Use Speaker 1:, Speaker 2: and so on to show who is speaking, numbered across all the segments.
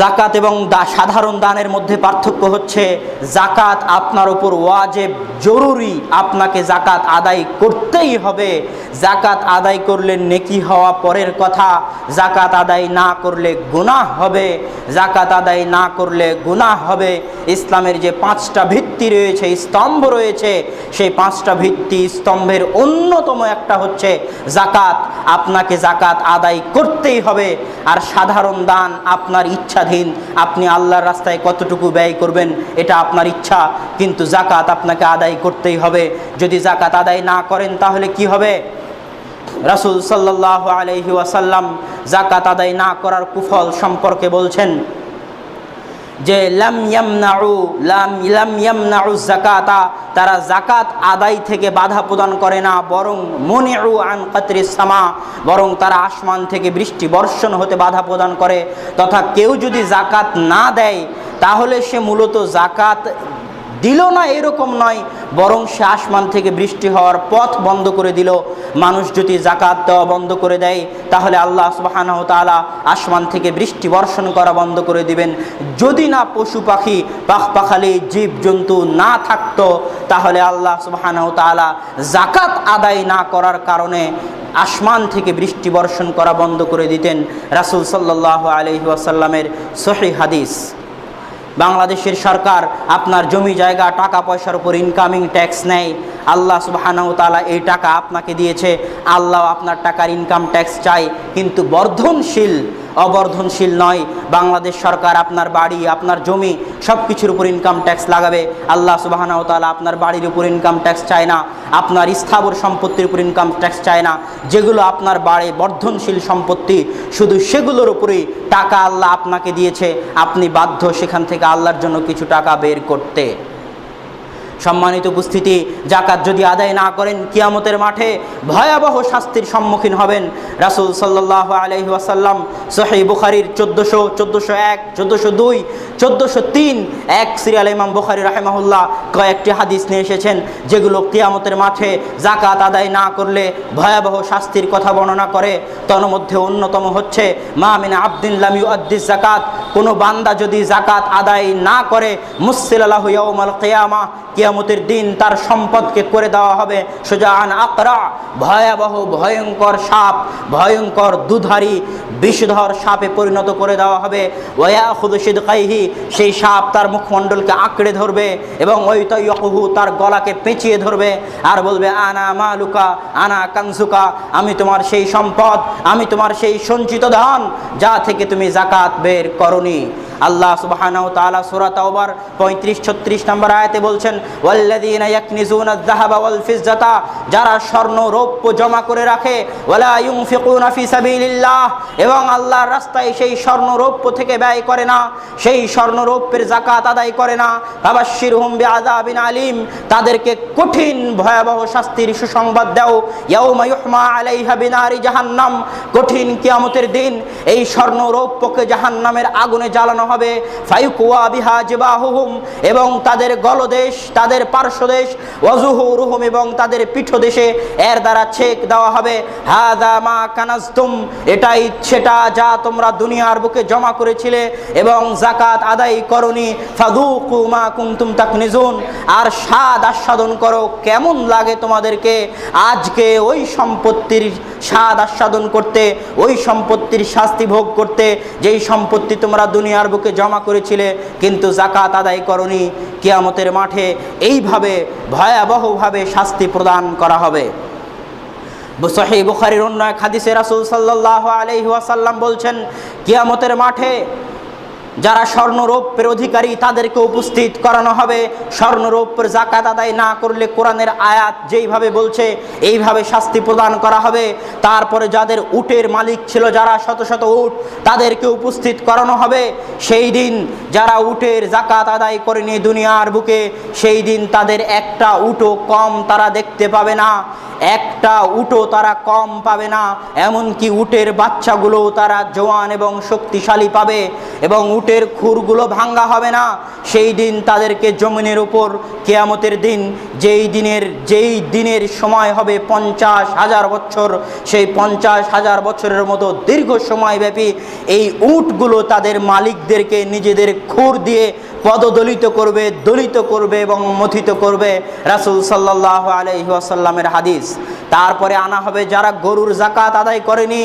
Speaker 1: জাকাত এবং সাধারণ দানের মধ্যে পার্থক্য হচ্ছে, জাকাত আপনার উপর ওয়াজিব, জরুরি, আপনাকে জাকাত আদায় করতেই হবে। জাকাত আদায় করলে নেকি হওয়া পরের কথা, জাকাত আদায় না করলে গুনাহ হবে। জাকাত আদায় না করলে গুনাহ হবে। ইসলামের যে 5টা ভিত্তি রয়েছে, স্তম্ভ রয়েছে, সেই 5টা ভিত্তি স্তম্ভের অন্যতম একটা হচ্ছে জাকাত। আপনাকে জাকাত আদায় করতেই হবে। আর সাধারণ দান আপনার ইচ্ছাধীন, আপনি আল্লাহর রাস্তায় কতটুকু ব্যয় করবেন এটা আপনার ইচ্ছা, কিন্তু জাকাত আপনাকে আদায় করতেই হবে। যদি জাকাত আদায় না করেন তাহলে কি হবে? রাসূল সাল্লাল্লাহু আলাইহি ওয়াসাল্লাম জাকাত আদায় না করার কুফল সম্পর্কে বলছেন যে লাম ইয়ামনাউ যাকাতা, তারা জাকাত আদায় থেকে বাধা প্রদান করে না, বরং মুনিউ আন কাতরিস সামা, বরং তারা আসমান থেকে বৃষ্টি বর্ষণ হতে বাধা প্রদান করে। তথা কেউ যদি জাকাত না দেয় তাহলে সে মূলত জাকাত দিল না এরকম নয়, বরং সে আসমান থেকে বৃষ্টি হওয়ার পথ বন্ধ করে দিল। মানুষ যদি জাকাত দেওয়া বন্ধ করে দেয় তাহলে আল্লাহ সুবহানাহু ওয়া তাআলা আসমান থেকে বৃষ্টি বর্ষণ করা বন্ধ করে দিবেন। যদি না পশু পাখি, পাখপাখালি, জীবজন্তু না থাকতো তাহলে আল্লাহ সুবহানাহু ওয়া তাআলা জাকাত আদায় না করার কারণে আসমান থেকে বৃষ্টি বর্ষণ করা বন্ধ করে দিতেন। রাসূল সাল্লাল্লাহু আলাইহি ওয়াসাল্লামের সহিহ হাদিস। বাংলাদেশের সরকার আপনার জমি জায়গা টাকা পয়সার উপর ইনকামিং ট্যাক্স নেয়। আল্লাহ সুবহানাহু ওয়া তাআলা এই টাকা আপনাকে দিয়েছে, আল্লাহ আপনার টাকার ইনকাম ট্যাক্স চাই, কিন্তু বর্ধনশীল অবর্ধনশীল নয়। বাংলাদেশ সরকার আপনার বাড়ি, আপনার জমি সব কিছুর উপর ইনকাম ট্যাক্স লাগাবে। আল্লাহ সুবহানাহু ওয়া তাআলা আপনার বাড়ির উপর ইনকাম ট্যাক্স চায় না, আপনার স্থাবর সম্পত্তির উপর ইনকাম ট্যাক্স চায় না। যেগুলো আপনার বাড়ি বর্ধনশীল সম্পত্তি, শুধু সেগুলোর উপরেই টাকা আল্লাহ আপনাকে দিয়েছে, আপনি বাধ্য সেখান থেকে আল্লাহর জন্য কিছু টাকা বের করতে। সম্মানিত উপস্থিতি, জাকাত যদি আদায় না করেন কিয়ামতের মাঠে ভয়াবহ শাস্তির সম্মুখীন হবেন। রাসূল সাল্লাল্লাহু আলাইহি ওয়াসাল্লাম সহিহ বুখারীর 1401, 1402, 1403 এক সিরিয়াল ইমাম বুখারী রাহিমাহুল্লাহ কয়েকটি হাদিস নিয়ে এসেছেন যেগুলো কিয়ামতের মাঠে জাকাত আদায় না করলে ভয়াবহ শাস্তির কথা বর্ণনা করে। তার মধ্যে অন্যতম হচ্ছে মা মিন আবদিন লাম ইউআদ্দি যাকাত, কোনো বান্দা যদি জাকাত আদায় না করে মুসসিলা লাহু ইয়াউমাল কিয়ামাহ, কিয়ামতের দিন তার সম্পদকে করে দেওয়া হবে সুজাআন আকরা, ভয়াবহ ভয়ঙ্কর সাপ, ভয়ঙ্কর দুধারী বিষধর সাপে পরিণত করে দেওয়া হবে। ওয়ায়াখুযু শিদকাইহি, সেই সাপ তার মুখমণ্ডলকে আঁকড়ে ধরবে এবং ওয়াইতায়াকুহু, তার গলাকে পেঁচিয়ে ধরবে আর বলবে আনা মালুকা আনা কানজুকা, আমি তোমার সেই সম্পদ, আমি তোমার সেই সঞ্চিত ধন যা থেকে তুমি জাকাত বের করনি। আল্লাহ সুবহানাহু ওয়া তাআলা সূরা তাওবার 35-36 নম্বর আয়াতে বলছেন ওয়াল্লাযীনা ইয়াকনিজুনা আয-যাহাবা ওয়াল ফিজ্জাতা, যারা স্বর্ণ রৌপ্য জমা করে রাখে, ওয়ালা ইউনফিকুনা ফি সাবিলিল্লাহ, এবং আল্লাহর রাস্তায় সেই স্বর্ণ রৌপ্য থেকে ব্যয় করে না, সেই স্বর্ণ রৌপ্যের যাকাত আদায় করে না, ফাবাশশিরহুম বিআযাবিন আলীম, তাদেরকে কঠিন ভয়াবহ শাস্তির সুসংবাদ দাও। ইয়াউমা ইউহমা আলাইহা বিনারি জাহান্নাম, কঠিন কিয়ামতের দিন এই স্বর্ণ রৌপ্যকে জাহান্নামের আগুনে জ্বালানো হবে। ফায়ুকুয়া বিহা জিবাহুহুম, এবং তাদের গলদেশ, তাদের পার্শ্বদেশ, ওয়াজুহুরুহুম, এবং তাদের পিঠদেশে এর দ্বারা ছেক দেওয়া হবে। হাযা মা কানাজতুম, এটাই সেটা যা তোমরা দুনিয়ার বুকে জমা করেছিলে এবং যাকাত আদায় করনি। ফাযুকু মা কুনতুম তাকনিজুন, আর স্বাদ আস্বাদন করো, কেমন লাগে তোমাদেরকে আজকে ওই সম্পত্তির স্বাদ আস্বাদন করতে, ওই সম্পত্তির শাস্তি ভোগ করতে, যেই সম্পত্তি তোমরা দুনিয়ার বুকে জমা করেছিলে কিন্তু যাকাত আদায় করনি। কিয়ামতের মাঠে এইভাবে ভয়াবহভাবে শাস্তি প্রদান করা হবে। সহিহ বুখারীর অন্য এক হাদিসে রাসূল সাল্লাল্লাহু আলাইহি ওয়াসাল্লাম বলছেন, কিয়ামতের মাঠে যারা স্বর্ণরৌপ্যের অধিকারী তাদেরকে উপস্থিত করানো হবে। স্বর্ণরৌপ্যের যাকাত আদায় না করলে কোরআনের আয়াত যেইভাবে বলছে এইভাবে শাস্তি প্রদান করা হবে। তারপরে যাদের উটের মালিক ছিল, যারা শত শত উট, তাদেরকে উপস্থিত করানো হবে। সেই দিন যারা উটের যাকাত আদায় করেনি দুনিয়ার বুকে, সেই দিন তাদের একটা উটও কম তারা দেখতে পাবে না, একটা উটও তারা কম পাবে না। এমনকি উটের বাচ্চাগুলো তারা জওয়ান এবং শক্তিশালী পাবে এবং উটের খুরগুলো ভাঙ্গা হবে না। সেই দিন তাদেরকে জমিনের উপর কিয়ামতের দিন যেই দিনের সময় হবে 50,000 বছর, সেই 50,000 বছরের মতো দীর্ঘ সময়ব্যাপী এই উটগুলো তাদের মালিকদেরকে নিজেদের খুর দিয়ে পদদলিত করবে, দলিত করবে এবং মথিত করবে। রাসূল সাল্লাল্লাহু আলাইহি ওয়াসাল্লামের হাদিস। তারপরে আনা হবে যারা গরুর যাকাত আদায় করেনি,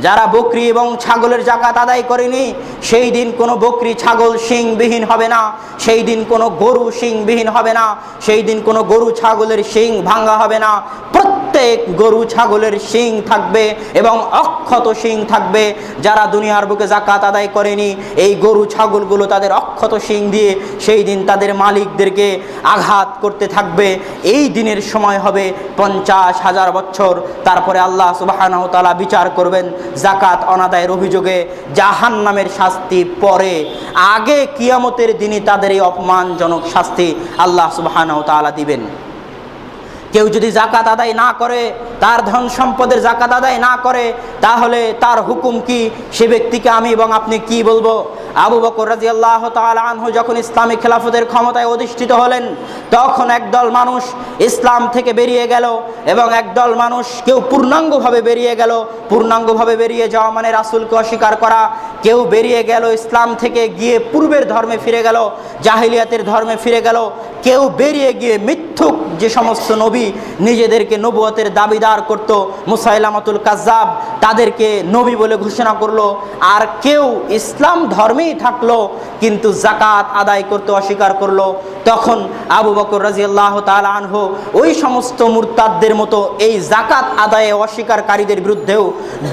Speaker 1: যারা বকরি এবং ছাগলের যাকাত আদায় করেনি। সেই দিন কোনো বকরি ছাগল শিংবিহীন হবে না, সেই দিন কোনো গরু শিংবিহীন হবে না, সেই দিন কোনো গরু ছাগলের শিং ভাঙ্গা হবে না। প্রত্যেক গরু ছাগলের শিং থাকবে এবং অক্ষত শিং থাকবে। যারা দুনিয়ার বুকে যাকাত আদায় করেনি, এই গরু ছাগলগুলো তাদের অক্ষত শিং দিয়ে সেই দিন তাদের মালিকদেরকে আঘাত করতে থাকবে। এই দিনের সময় হবে 50,000 বছর। তারপরে আল্লাহ সুবহানাহু ওয়া তাআলা বিচার করবেন যাকাত অনাদায়ের অভিযোগে। জাহান্নামের শাস্তি পরে, আগে কিয়ামতের দিনে তাদের এই অপমানজনক শাস্তি আল্লাহ সুবহানাহু ওয়া তাআলা দিবেন। কেউ যদি যাকাত আদায় না করে, তার ধন সম্পদের যাকাত আদায় না করে, তাহলে তার হুকুম কি? সে ব্যক্তিকে আমি এবং আপনি কি বলবো? আবু বকর রাদিয়াল্লাহু তাআলা আনহু যখন ইসলামী খেলাফতের ক্ষমতায় অধিষ্ঠিত হলেন, তখন একদল মানুষ ইসলাম থেকে বেরিয়ে গেল এবং একদল মানুষ কেউ পূর্ণাঙ্গভাবে বেরিয়ে গেল। পূর্ণাঙ্গভাবে বেরিয়ে যাওয়া মানে রাসূলকে অস্বীকার করা। কেউ বেরিয়ে গেল ইসলাম থেকে, গিয়ে পূর্বের ধর্মে ফিরে গেল, জাহিলিয়াতের ধর্মে ফিরে গেল। কেউ বেরিয়ে গিয়ে মিথ্যুক যে সমস্ত নবী নিজেদেরকে নবুয়তের দাবিদার করত, মুসাইলামাতুল কাজ্জাব, তাদেরকে নবী বলে ঘোষণা করলো। আর কেউ ইসলাম ধর্মেই থাকলো কিন্তু যাকাত আদায় করতে অস্বীকার করলো। তখন আবু বকর রাদিয়াল্লাহু তাআলা আনহু ওই সমস্ত মুরতাদদের মতো এই যাকাত আদায়ে অস্বীকারীদের বিরুদ্ধেও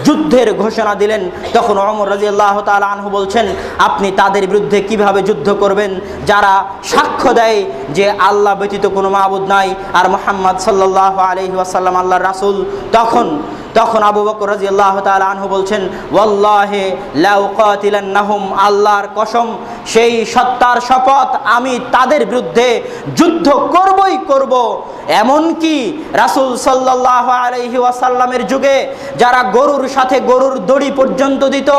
Speaker 1: যুদ্ধের ঘোষণা দিলেন। তখন ওমর রাদিয়াল্লাহু তাআলা আনহু বলছেন, আপনি তাদের বিরুদ্ধে কিভাবে যুদ্ধ করবেন যারা সাক্ষ্য দেয় যে আল্লাহ ব্যতীত কোনো মাবুদ নাই আর মুহাম্মদ সাল্লাল্লাহু আলাইহি ওয়াসাল্লাম আল্লাহর রাসূল। তখন আবু বকর রাদিয়াল্লাহু তাআলা আনহু বলছেন, ওয়াল্লাহি লা উকাতিলান্নাহুম, আল্লাহর কসম, সেই সত্তার শপথ, আমি তাদের বিরুদ্ধে যুদ্ধ করবই করব। এমনকি রাসূল সাল্লাল্লাহু আলাইহি ওয়াসাল্লামের যুগে যারা গরুর সাথে গরুর দড়ি পর্যন্ত দিত,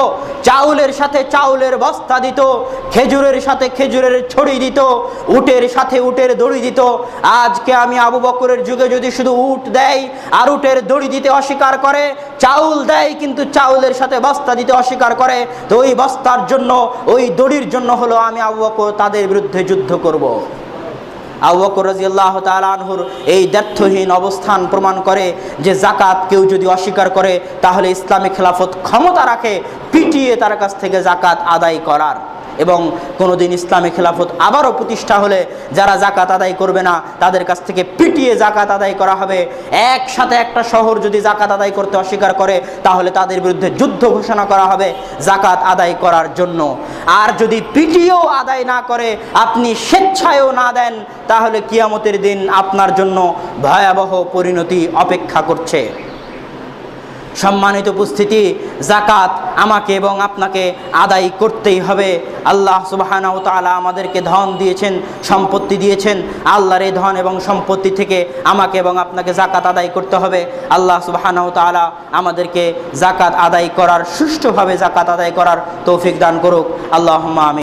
Speaker 1: চাউলের সাথে চাউলের বস্তা দিত, খেজুরের সাথে খেজুরের ছড়ি দিত, উটের সাথে উটের দড়ি দিত, আজকে আমি আবু বকরের যুগে যদি শুধু উট দেয় আর উটের দড়ি দিতে অস্বীকার করে, চাউল দেয় কিন্তু চাউলের সাথে বস্তা দিতে অস্বীকার করে, তো ওই বস্তার জন্য, ওই দড়ির জন্য হলো আমি আবু বকর তাদের বিরুদ্ধে যুদ্ধ করব। আবু বকর রাদিয়াল্লাহু তাআলা আনহুর এই দ্ব্যর্থহীন অবস্থান প্রমাণ করে যে যাকাত কেউ যদি অস্বীকার করে তাহলে ইসলামী খেলাফত ক্ষমতা রাখে পিটিয়ে তার কাছ থেকে যাকাত আদায় করার। এবং কোনোদিন ইসলামী খেলাফত আবারও প্রতিষ্ঠা হলে যারা যাকাত আদায় করবে না তাদের কাছ থেকে পিটিয়ে যাকাত আদায় করা হবে। একসাথে একটা শহর যদি যাকাত আদায় করতে অস্বীকার করে তাহলে তাদের বিরুদ্ধে যুদ্ধ ঘোষণা করা হবে যাকাত আদায় করার জন্য। আর যদি পিটিয়েও আদায় না করে, আপনি স্বেচ্ছায়ও না দেন, তাহলে কিয়ামতের দিন আপনার জন্য ভয়াবহ পরিণতি অপেক্ষা করছে। সম্মানিত উপস্থিতি, যাকাত আমাকে এবং আপনাকে আদায় করতেই হবে। আল্লাহ সুবহানাহু ওয়া তাআলা আমাদেরকে ধন দিয়েছেন, সম্পত্তি দিয়েছেন। আল্লাহর এই ধন এবং সম্পত্তি থেকে আমাকে এবং আপনাকে যাকাত আদায় করতে হবে। আল্লাহ সুবহানাহু ওয়া তাআলা আমাদেরকে যাকাত আদায় করার, সুষ্ঠুভাবে যাকাত আদায় করার তৌফিক দান করুক। আল্লাহুম্মা আমিন।